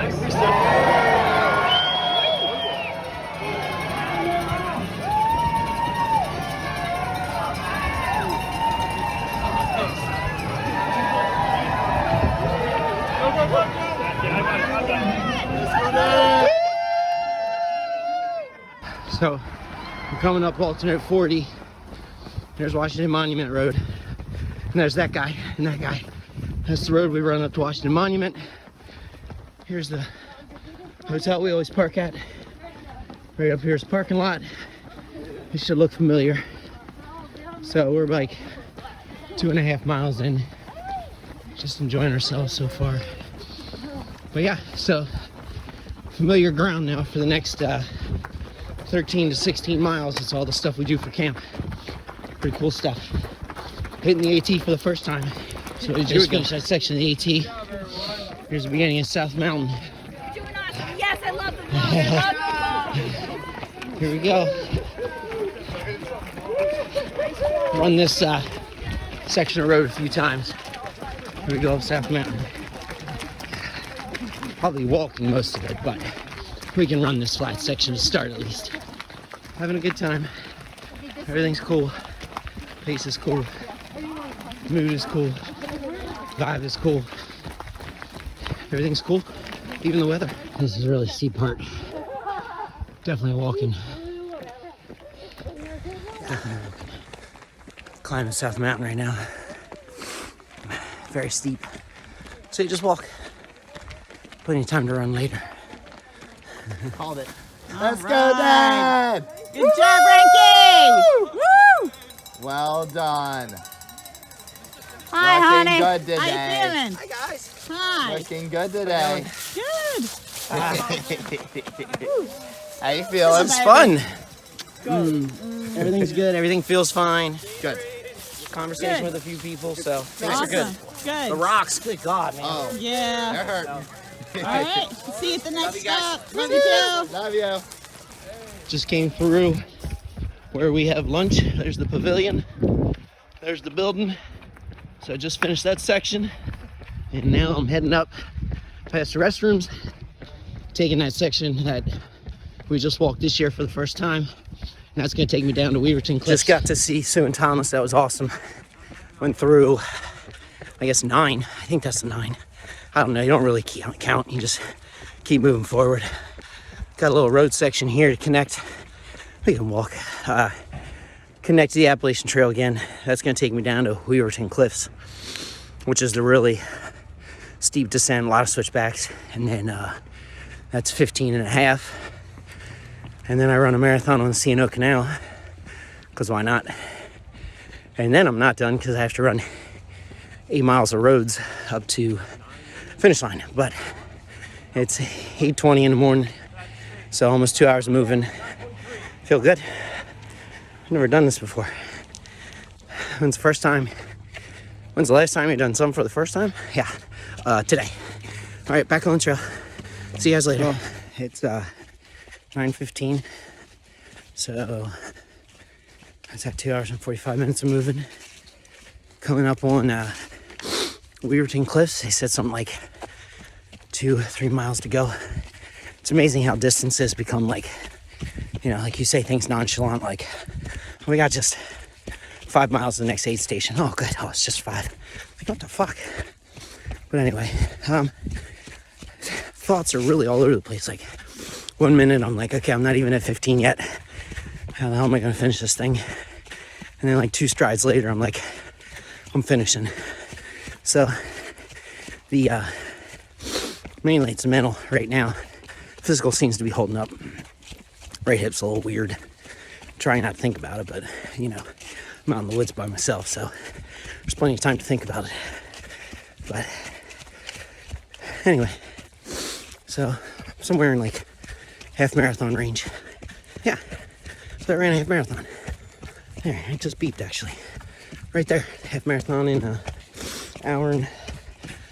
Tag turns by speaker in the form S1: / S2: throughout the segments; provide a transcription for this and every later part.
S1: So we're coming up alternate 40. There's Washington Monument Road. And there's that guy and that guy. That's the road we run up to Washington Monument. Here's the hotel we always park at. Right up here's the parking lot. It should look familiar. So we're like 2.5 miles in. Just enjoying ourselves so far. But yeah, so familiar ground now for the next 13 to 16 miles. It's all the stuff we do for camp. Pretty cool stuff. Hitting the AT for the first time. So we just finished that section of the AT. Here's the beginning of South Mountain.
S2: Yes, I love the vlog.
S1: Here we go. Run this section of road a few times. Here we go up South Mountain. Probably walking most of it, but we can run this flat section to start at least. Having a good time. Everything's cool. Pace is cool. Mood is cool. Vibe is cool. Everything's cool. Even the weather. This is a really steep part. Definitely walking. Climbing South Mountain right now. Very steep. So you just walk. Plenty of time to run later.
S3: Called it. Let's go, Dad!
S2: Good job, Ranking! Woo!
S3: Well done.
S2: Hi,
S3: Looking
S2: honey.
S3: good today.
S2: How you feeling?
S1: Hi guys.
S2: Hi.
S3: Looking good today.
S2: Good.
S3: How you feeling?
S1: It's fun. Everything's good. Everything feels fine.
S3: Good.
S1: Conversation
S2: Good.
S1: with a few people, so things
S2: Awesome.
S1: are good.
S2: Good.
S1: The rocks, good God, man.
S3: Oh,
S2: Yeah.
S3: they're hurting.
S2: All right. See you at the next
S1: you guys.
S2: stop. Love you too.
S3: Love you.
S1: Just came through where we have lunch. There's the pavilion. There's the building. So I just finished that section. And now I'm heading up past the restrooms, taking that section that we just walked this year for the first time. And that's gonna take me down to Weaverton Cliffs. Just got to see Sue and Thomas, that was awesome. Went through, I guess 9, I think that's the 9. I don't know, you don't really count, you just keep moving forward. Got a little road section here to connect. We can walk, connect to the Appalachian Trail again. That's gonna take me down to Weaverton Cliffs, which is the really steep descent, a lot of switchbacks. And then that's 15.5. And then I run a marathon on the C&O Canal, because why not? And then I'm not done because I have to run 8 miles of roads up to finish line. But it's 8:20 in the morning, so almost 2 hours of moving. Feel good. I've never done this before. When's the last time you've done something for the first time? Yeah, today. All right, back on the trail. See you guys later. It's 9:15, so that's at 2 hours and 45 minutes of moving. Coming up on Weaverton Cliffs. They said something like 2-3 miles to go. It's amazing how distances become like, you know, like you say things nonchalant, like we got just 5 miles to the next aid station. Oh good, oh it's just 5. Like what the fuck? But anyway, thoughts are really all over the place. Like 1 minute I'm like, okay, I'm not even at 15 yet. How the hell am I gonna finish this thing? And then like 2 strides later, I'm like, I'm finishing. So the mainly it's mental right now. Physical seems to be holding up. Right hip's a little weird. Trying not to think about it, but you know, I'm out in the woods by myself, so there's plenty of time to think about it. But anyway, so somewhere in like half marathon range. Yeah, so I ran a half marathon. There, it just beeped actually. Right there, half marathon in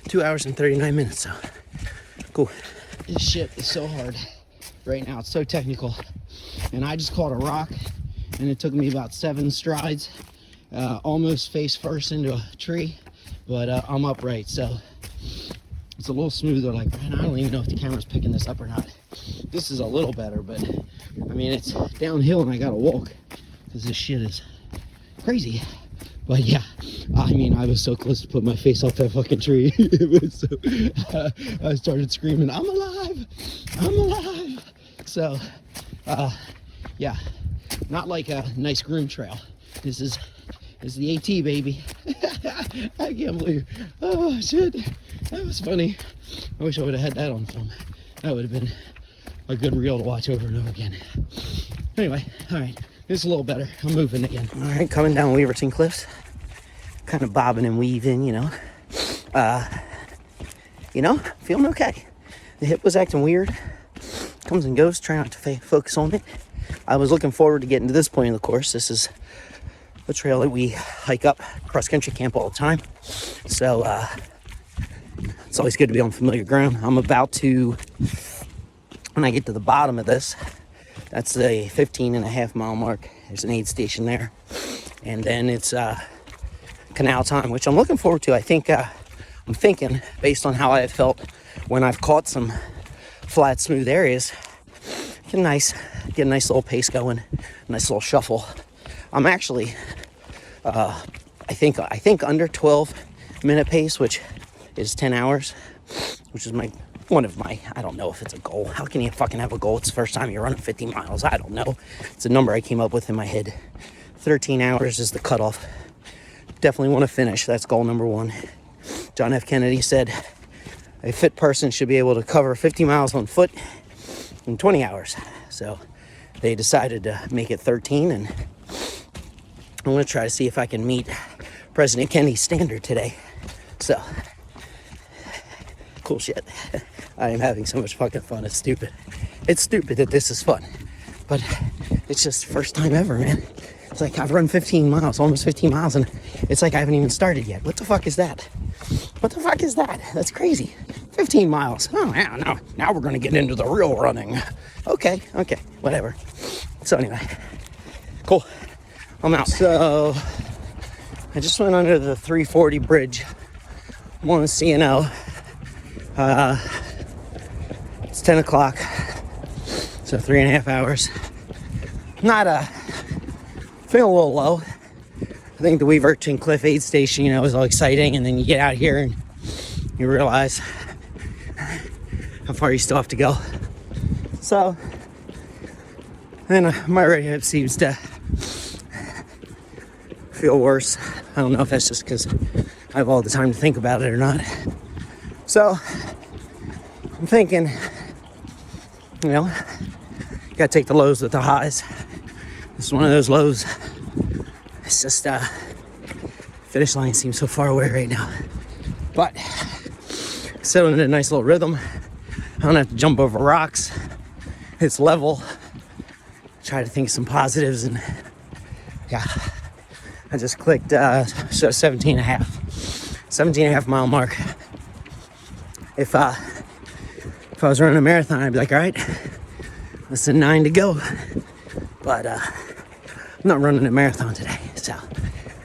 S1: 2 hours and 39 minutes, so cool. This shit is so hard right now, it's so technical. And I just caught a rock and it took me about 7 strides, almost face first into a tree, but I'm upright, so it's a little smoother. Like, man, I don't even know if the camera's picking this up or not. This is a little better, but I mean, it's downhill and I gotta walk because this shit is crazy. But yeah, I mean, I was so close to put my face off that fucking tree. It was so, I started screaming, I'm alive, I'm alive. So, yeah, not like a nice groom trail. This is the AT, baby. I can't believe, oh shit, that was funny. I wish I would have had that on film. That would have been a good reel to watch over and over again. Anyway, all right. It's a little better. I'm moving again. All right, coming down Weaverton Cliffs. Kind of bobbing and weaving, you know. Feeling okay. The hip was acting weird. Comes and goes. Try not to focus on it. I was looking forward to getting to this point of the course. This is a trail that we hike up cross-country camp all the time. So, it's always good to be on familiar ground. I'm about to, when I get to the bottom of this, that's a 15.5 mile mark. There's an aid station there. And then it's canal time, which I'm looking forward to. I think, I'm thinking, based on how I have felt when I've caught some flat, smooth areas, get a nice little pace going, a nice little shuffle. I'm actually, I think under 12-minute pace, which is 10 hours, which is one of my, I don't know if it's a goal. How can you fucking have a goal? It's the first time you're running 50 miles. I don't know. It's a number I came up with in my head. 13 hours is the cutoff. Definitely want to finish. That's goal number 1. John F. Kennedy said a fit person should be able to cover 50 miles on foot in 20 hours. So they decided to make it 13, and I'm going to try to see if I can meet President Kennedy's standard today. So, cool shit. I am having so much fucking fun. It's stupid. It's stupid that this is fun. But it's just the first time ever, man. It's like I've run 15 miles, almost 15 miles, and it's like I haven't even started yet. What the fuck is that? What the fuck is that? That's crazy. 15 miles. Oh, yeah, now we're going to get into the real running. Okay, whatever. So anyway, cool. I'm out. So I just went under the 340 bridge. I'm on the CNO. It's 10 o'clock, so 3.5 hours. Feeling a little low. I think the Weaverton Cliff aid station, is all exciting, and then you get out here and you realize how far you still have to go. So, then my right hip seems to feel worse. I don't know if that's just because I have all the time to think about it or not. So, I'm thinking, gotta take the lows with the highs. This is one of those lows. It's just, finish line seems so far away right now. But, settling in a nice little rhythm. I don't have to jump over rocks. It's level. Try to think some positives, and yeah. I just clicked, 17.5 mile mark. If I was running a marathon, I'd be like, all right, less than 9 to go. But I'm not running a marathon today, so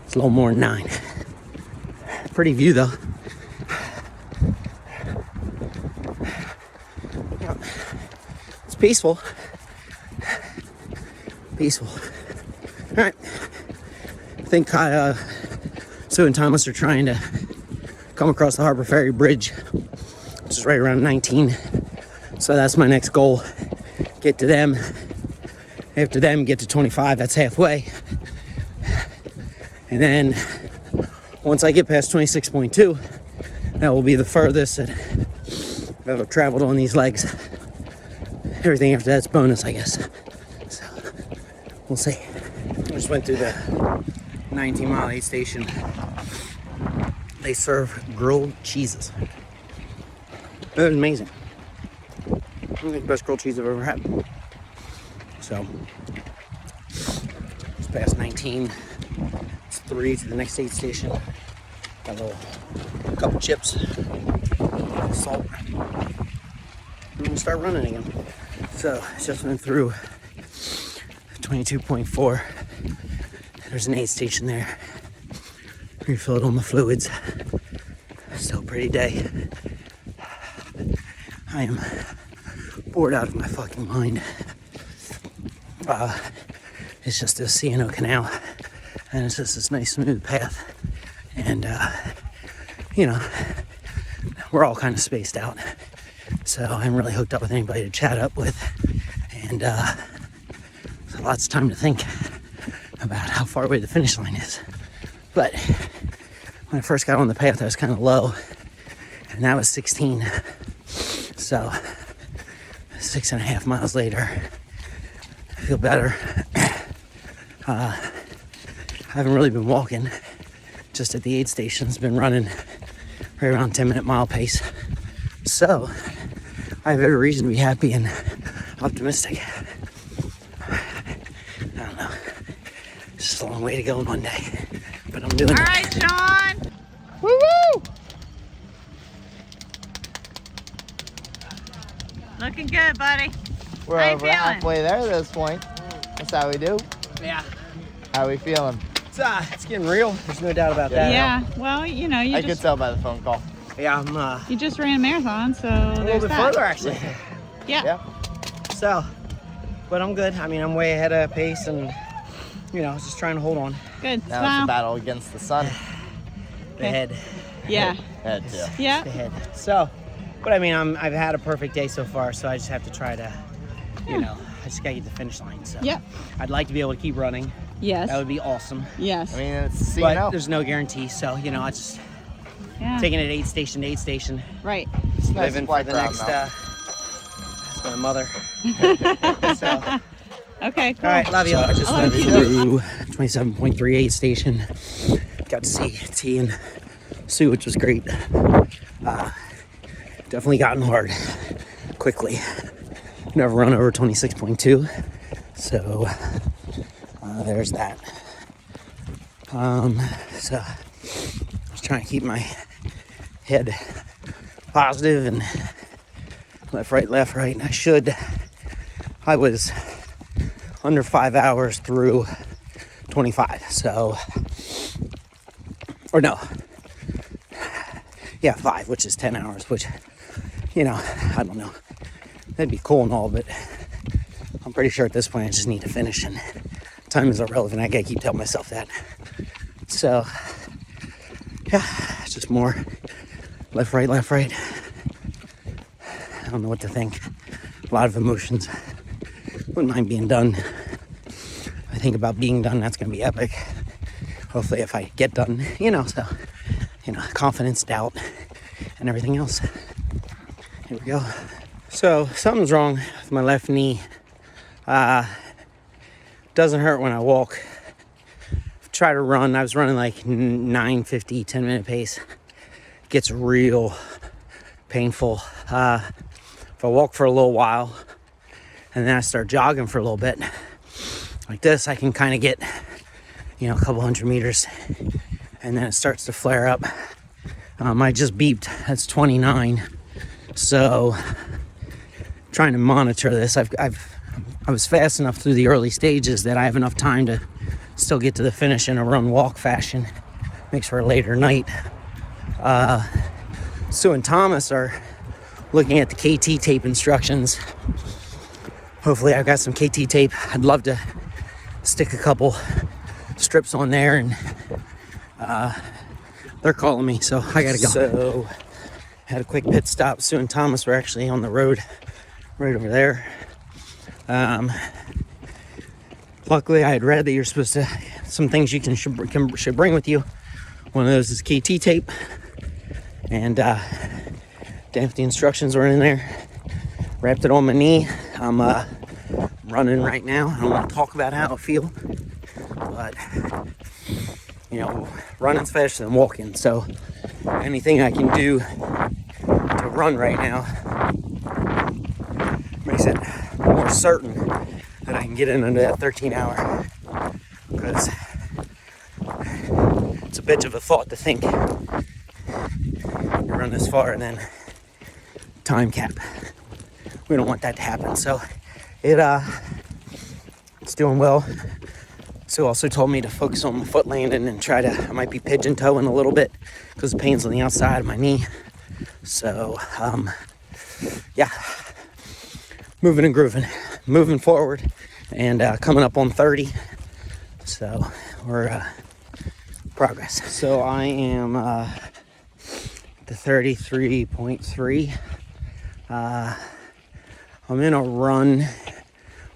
S1: it's a little more than 9. Pretty view though. It's peaceful. Peaceful. All right. I think Sue and Thomas are trying to come across the Harbor Ferry Bridge, which is right around 19. So that's my next goal. Get to them. After them, get to 25. That's halfway. And then once I get past 26.2, that will be the furthest that I've ever traveled on these legs. Everything after that's bonus, I guess. So we'll see. I just went through the 19-mile aid station. They serve grilled cheeses. It was amazing. I think the best grilled cheese I've ever had. So, it's past 19. It's 3 to the next aid station. Got a couple chips, salt. I'm gonna start running again. So, just went through 22.4. There's an aid station there. Refilled on the fluids. Still a pretty day. I am bored out of my fucking mind. It's just this C&O Canal, and it's just this nice smooth path, and we're all kind of spaced out, so I'm really hooked up with anybody to chat up with, and so lots of time to think about how far away the finish line is. But when I first got on the path, I was kind of low, and that was 16. So 6.5 miles later, I feel better. I haven't really been walking, just at the aid stations, been running right around 10-minute mile pace. So I have every reason to be happy and optimistic. I don't know. It's just a long way to go in one day, but I'm doing it.
S2: All right, Sean.
S3: Woo-woo!
S2: Looking good, buddy.
S3: We're
S2: How you
S3: over
S2: feeling?
S3: halfway there at this point. That's how we do.
S1: Yeah,
S3: How we feeling?
S1: it's getting real. There's no doubt about that.
S2: Yeah. Well, you know,
S3: I could tell by the phone call.
S1: Yeah, I'm
S2: you just ran a marathon, so
S1: a little
S2: there's
S1: bit
S2: that.
S1: further actually.
S2: Yeah.
S3: Yeah.
S1: So, but I'm good. I mean, I'm way ahead of pace, and just trying to hold on.
S2: Good.
S3: Now it's a
S2: Smile.
S3: battle against the sun.
S1: The
S2: Okay.
S1: head,
S2: Yeah.
S3: Head too.
S2: Yeah.
S1: the head. So, but I mean, I've had a perfect day so far. So I just have to try to, I just gotta get the finish line. So
S2: Yep.
S1: I'd like to be able to keep running.
S2: Yes.
S1: That would be awesome.
S2: Yes.
S3: I mean, it's
S1: But
S3: C&O.
S1: there's no guarantee. So I just
S2: Yeah.
S1: taking it aid station to aid station.
S2: Right.
S3: It's nice
S1: Living for
S3: flight
S1: the
S3: ground
S1: next.
S3: now.
S1: That's my mother. So.
S2: Okay. Cool.
S1: All right, love you. So I just
S2: love
S1: went
S2: you.
S1: through 27.38 station. Got to see T and Sue, which was great. Definitely gotten hard quickly. Never run over 26.2. So there's that. So I was trying to keep my head positive and left, right. And I was under 5 hours through 25. So, or no, yeah, 5, which is 10 hours, which, I don't know. That'd be cool and all, but I'm pretty sure at this point I just need to finish, and time is irrelevant. I gotta keep telling myself that. So, yeah, it's just more left, right. I don't know what to think. A lot of emotions. Wouldn't mind being done. I think about being done, that's gonna be epic. Hopefully if I get done, confidence, doubt, and everything else. Here we go. So something's wrong with my left knee. Doesn't hurt when I walk. Try to run. I was running like 9:50, 10-minute pace. Gets real painful. If I walk for a little while and then I start jogging for a little bit like this, I can kind of get, a couple hundred meters, and then it starts to flare up. I just beeped. That's 29. So trying to monitor this. I was fast enough through the early stages that I have enough time to still get to the finish in a run-walk fashion. Makes for a later night. Sue and Thomas are looking at the KT tape instructions. Hopefully I've got some KT tape. I'd love to stick a couple strips on there, and they're calling me, so I gotta go. So had a quick pit stop. Sue and Thomas were actually on the road right over there. Luckily I had read that you're supposed to, some things you should bring with you. One of those is KT tape, and the instructions were in there. Wrapped it on my knee. I'm running right now. I don't want to talk about how I feel, but running's faster than walking, so anything I can do to run right now makes it more certain that I can get in under that 13-hour, because it's a bitch of a thought to think you run this far and then time cap. We don't want that to happen. So it's doing well. Sue also told me to focus on my foot landing and I might be pigeon toeing a little bit because the pain's on the outside of my knee. So yeah, moving and grooving, moving forward, and coming up on 30. So we're progress. So I am the 33.3. I'm in a run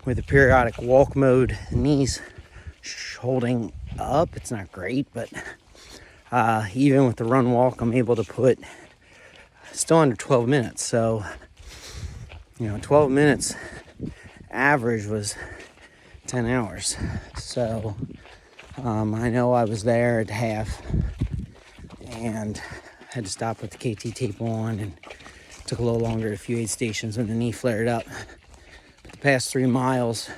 S1: with a periodic walk mode. The knees holding up. It's not great, but even with the run walk, I'm able to put still under 12 minutes. So, 12 minutes average was 10 hours. So I know I was there at half and had to stop with the KT tape on, and took a little longer at a few aid stations when the knee flared up. But the past 3 miles,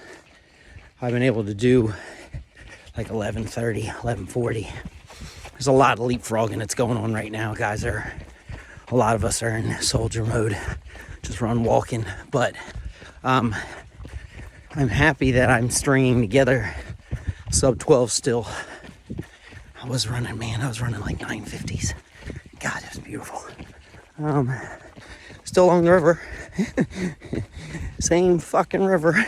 S1: I've been able to do like 11:30, 11:40. There's a lot of leapfrogging that's going on right now, guys. A lot of us are in soldier mode, just run walking. But I'm happy that I'm stringing together sub 12 still. I was running like 950s. God, it was beautiful. Still along the river. Same fucking river.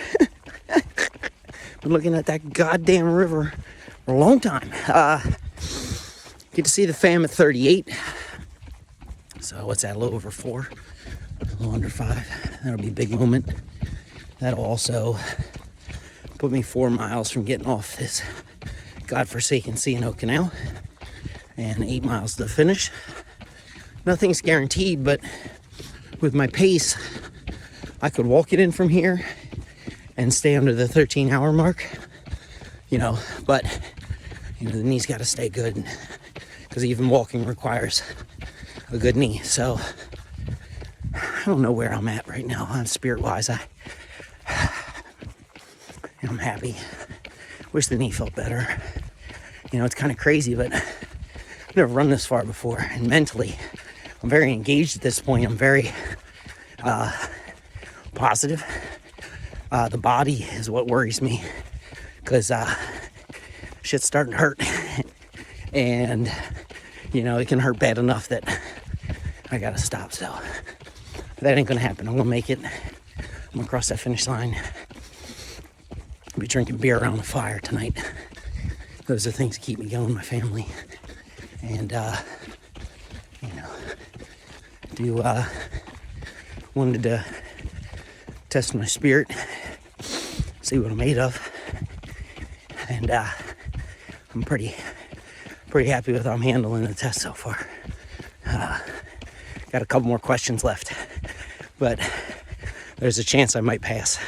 S1: Been looking at that goddamn river for a long time. Get to see the fam at 38. So what's that, a little over 4? A little under 5. That'll be a big moment. That'll also put me 4 miles from getting off this godforsaken C&O Canal, and 8 miles to the finish. Nothing's guaranteed, but with my pace, I could walk it in from here and stay under the 13-hour mark, but the knee's got to stay good, because even walking requires a good knee. So I don't know where I'm at right now. Spirit-wise, I'm happy. Wish the knee felt better. It's kind of crazy, but I've never run this far before, and mentally, I'm very engaged at this point. I'm very positive. The body is what worries me, because shit's starting to hurt, and it can hurt bad enough that I gotta stop. So that ain't gonna happen. I'm gonna make it. I'm gonna cross that finish line. I'll be drinking beer around the fire tonight. Those are things that keep me going, my family, and wanted to test my spirit, see what I'm made of, and I'm pretty happy with how I'm handling the test so far. Got a couple more questions left, but there's a chance I might pass.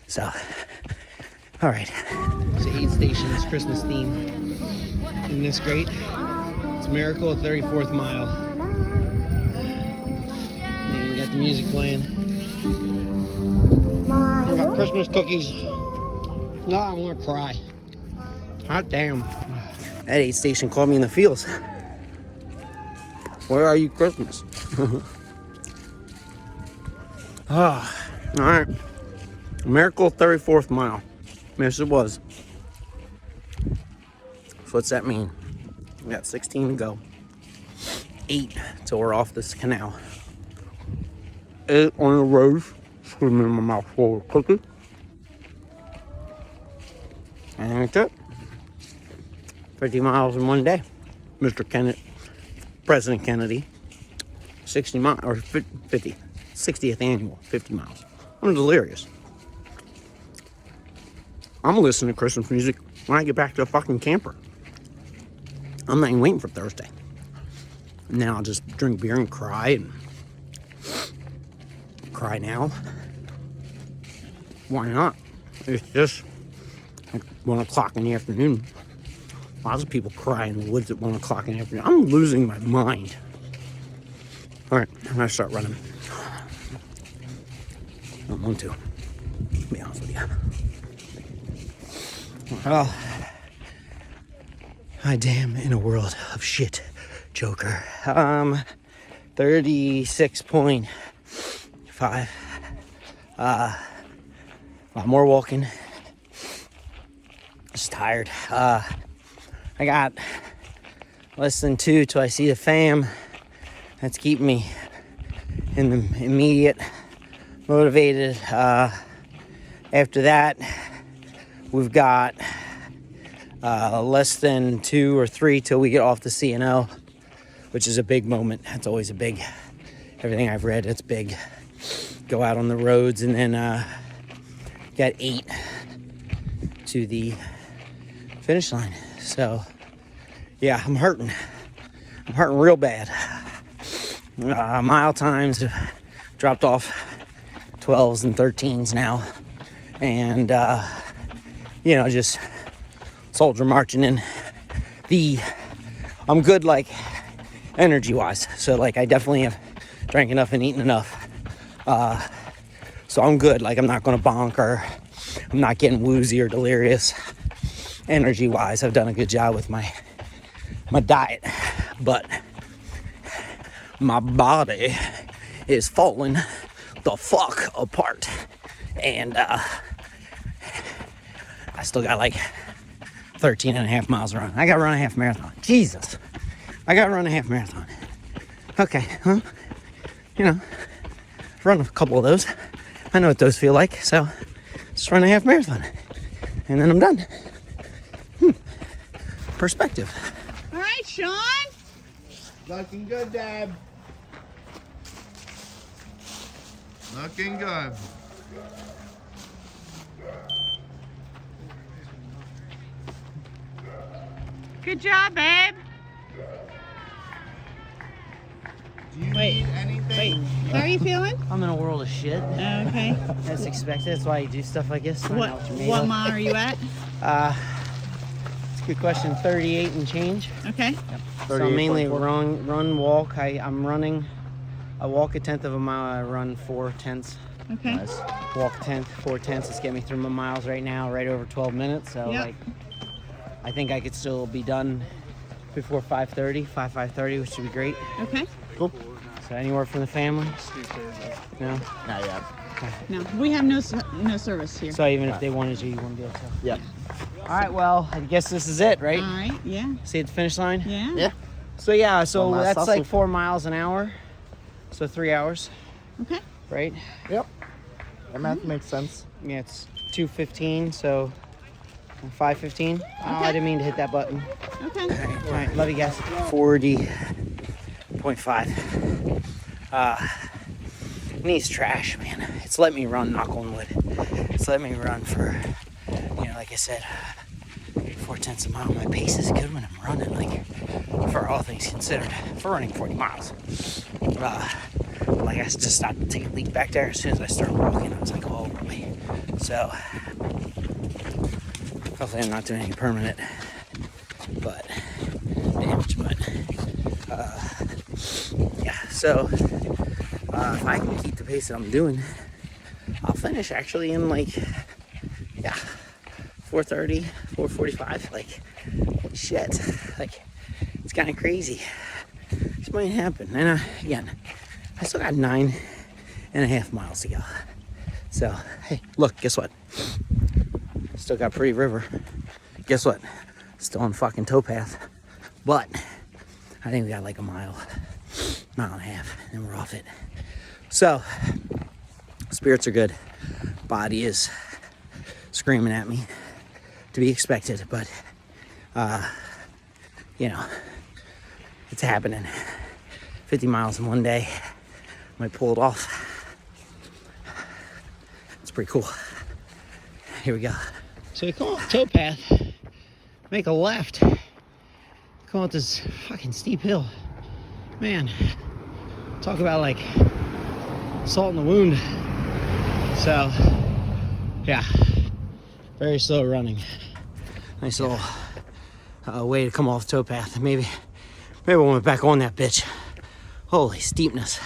S1: So, all right. It's aid stations, Christmas theme. Isn't this great? It's Miracle at 34th mile. And we got the music playing. We got Christmas cookies. No, I'm gonna cry. Hot damn. That aid station called me in the fields. Where are you, Christmas? All right. Miracle 34th mile. Yes, it was. So what's that mean? We got 16 to go. 8 till we're off this canal. 8 on the road. Screaming in my mouth full of cookie. And that's it. 50 miles in one day. Mr. Kennedy, President Kennedy. 60 miles, or 50. 60th annual, 50 miles. I'm delirious. I'm listening to Christmas music when I get back to the fucking camper. I'm not even waiting for Thursday. Now I'll just drink beer and cry, and cry now. Why not? It's just like 1 o'clock in the afternoon. Lots of people cry in the woods at 1 o'clock in the afternoon. I'm losing my mind. All right, I'm gonna start running. I don't want to be honest with you. Well, I damn in a world of shit, Joker. 36.5. A lot more walking. Just tired. I got less than 2 till I see the fam. That's keeping me in the immediate, motivated. After that, we've got less than 2 or 3 till we get off the C&O, which is a big moment. That's always a big, everything I've read, it's big. Go out on the roads, and then got 8 to the finish line. So yeah, I'm hurting real bad. Mile times have dropped off 12s and 13s now, and just soldier marching in. I'm good, like, energy wise, so like I definitely have drank enough and eaten enough, so I'm good. Like, I'm not gonna bonk, or I'm not getting woozy or delirious. Energy wise, I've done a good job with my diet, but my body is falling the fuck apart, and I still got like 13 and a half miles to run. I gotta run a half marathon. Jesus, I gotta run a half marathon. Okay, well, run a couple of those. I know what those feel like, so just run a half marathon, and then I'm done. Perspective.
S2: All right, Sean.
S3: Looking good, Dad. Looking good.
S2: Good job, babe.
S3: Do you need anything?
S2: How are you feeling?
S1: I'm in a world of shit.
S2: Okay.
S1: That's expected. That's why you do stuff like this. Find out what you're made of.
S2: mile are you at?
S1: It's a good question. 38 and change.
S2: Okay.
S1: So mainly
S3: 38.4.
S1: run, walk. I'm running. I walk a 1/10 of a mile. I run 4/10.
S2: Okay.
S3: Nice.
S1: Walk 4/10. It's getting me through my miles right now, right over 12 minutes. So
S2: Yep.
S1: like, I think I could still be done before 5:30, which would be great.
S2: Okay.
S3: Cool.
S1: So anywhere from the family? No.
S3: Not yet.
S2: No, we have no service here.
S1: So even if they wanted you wouldn't be able to.
S3: Yep.
S1: All right. Well, I guess this is it, right?
S2: All right. Yeah.
S1: See at the finish line.
S2: Yeah.
S3: Yeah.
S1: So yeah. So
S3: One last
S1: that's
S3: hustle.
S1: like 4 miles an hour. So 3 hours,
S2: Okay.
S1: right?
S3: Yep. That math makes sense.
S1: Yeah, it's 2:15, so 5:15. Oh, I
S2: Okay.
S1: didn't mean to hit that button.
S2: Okay.
S1: All right, love you guys. 40.5. Needs trash, man. It's let me run, knock on wood. It's let me run for, like I said, 4/10 a mile. My pace is good when I'm running, like, for all things considered, for running 40 miles. Like, I just stopped to take a leak back there. As soon as I started walking, I was like, oh boy. So, hopefully I'm not doing anything permanent, but damage, but, yeah, so, if I can keep the pace that I'm doing, I'll finish actually in like, 4:30, 4:45, like, holy shit, like, it's kind of crazy. This might happen, and again, I still got 9.5 miles to go. So, hey, look, guess what? Still got Pretty River. Guess what? Still on fucking towpath. But I think we got like a mile and a half, and we're off it. So, spirits are good. Body is screaming at me, to be expected, but it's happening. 50 miles in one day. Might pull it off. It's pretty cool. Here we go. So we come off towpath, make a left, come up this fucking steep hill. Man, talk about like salt in the wound. So, yeah, very slow running. Nice little way to come off towpath. Maybe we went back on that bitch. Holy steepness.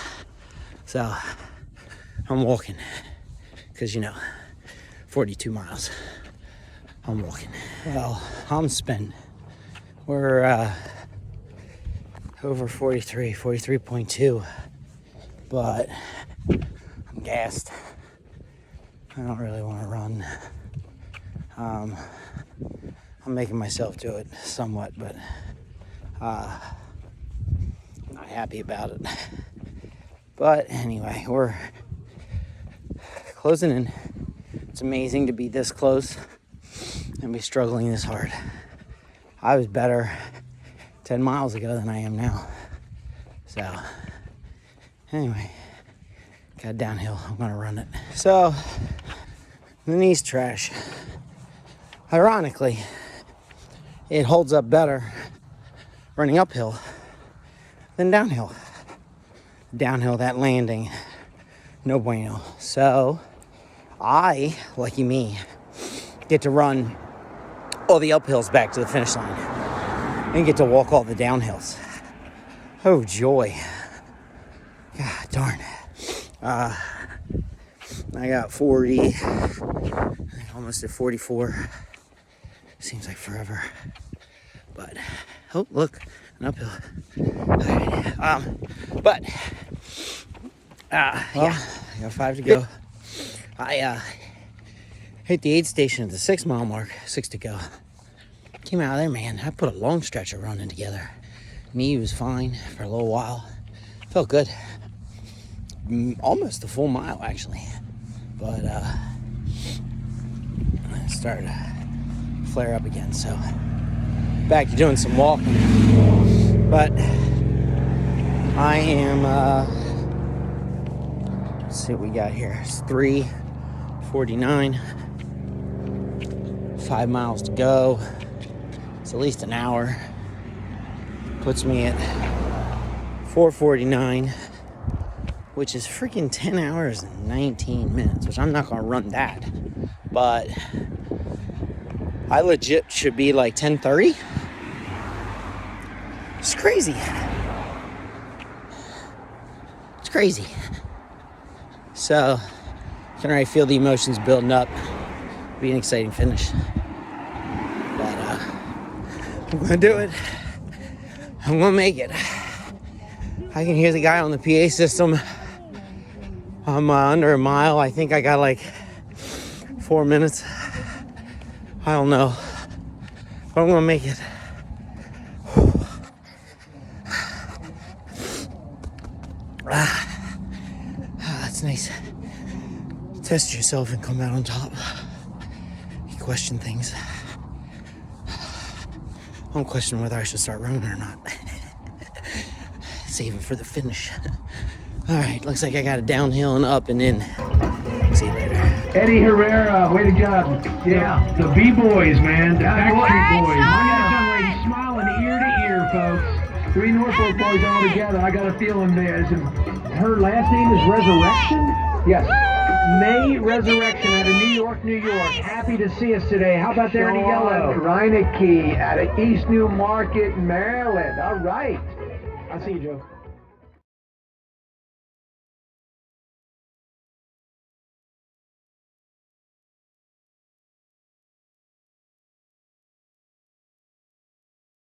S1: So, I'm walking, because 42 miles. I'm walking. Well, I'm spent. We're over 43.2, but I'm gassed. I don't really want to run. I'm making myself do it somewhat, but I'm not happy about it.
S4: But anyway, we're closing in. It's amazing to be this close and be struggling this hard. I was better 10 miles ago than I am now. So anyway, got downhill. I'm gonna run it. So the knee's trash. Ironically, it holds up better running uphill than downhill. Downhill, that landing, no bueno. So I, lucky me, get to run all the uphills back to the finish line and get to walk all the downhills. Oh joy. God darn. I got 40, almost at 44. Seems like forever. But, oh look, an uphill. All right. Yeah, I got 5 to go. I hit the aid station at the 6 mile mark, 6 to go. Came out of there, man. I put a long stretch of running together. Knee was fine for a little while. Felt good. Almost a full mile, actually. But it started to flare up again, so back to doing some walking. But I am, let's see what we got here. It's 3:49. 5 miles to go. It's at least an hour. Puts me at 4:49, which is freaking 10 hours and 19 minutes, which I'm not gonna run that. But I legit should be like 10:30. It's crazy. It's crazy. So, I can already feel the emotions building up. Be an exciting finish. But I'm gonna do it. I'm gonna make it. I can hear the guy on the PA system. I'm under a mile. I think I got like 4 minutes. I don't know. But I'm gonna make it. That's nice. Test yourself and come out on top. You question things. I'm questioning whether I should start running or not. Save it for the finish. All right, looks like I got a downhill and up and in. See you later.
S5: Eddie Herrera, way to go. Yeah, the B-Boys, man. The Backstreet Boys. I got some lady smiling ear to ear, folks. 3 Norfolk boys all together. I got a feeling there's her last name is Resurrection? Yes. May Resurrection out of New York, New York. Happy to see us today. How about there in the yellow? Reineke out of East New Market, Maryland. All right. I'll see you, Joe.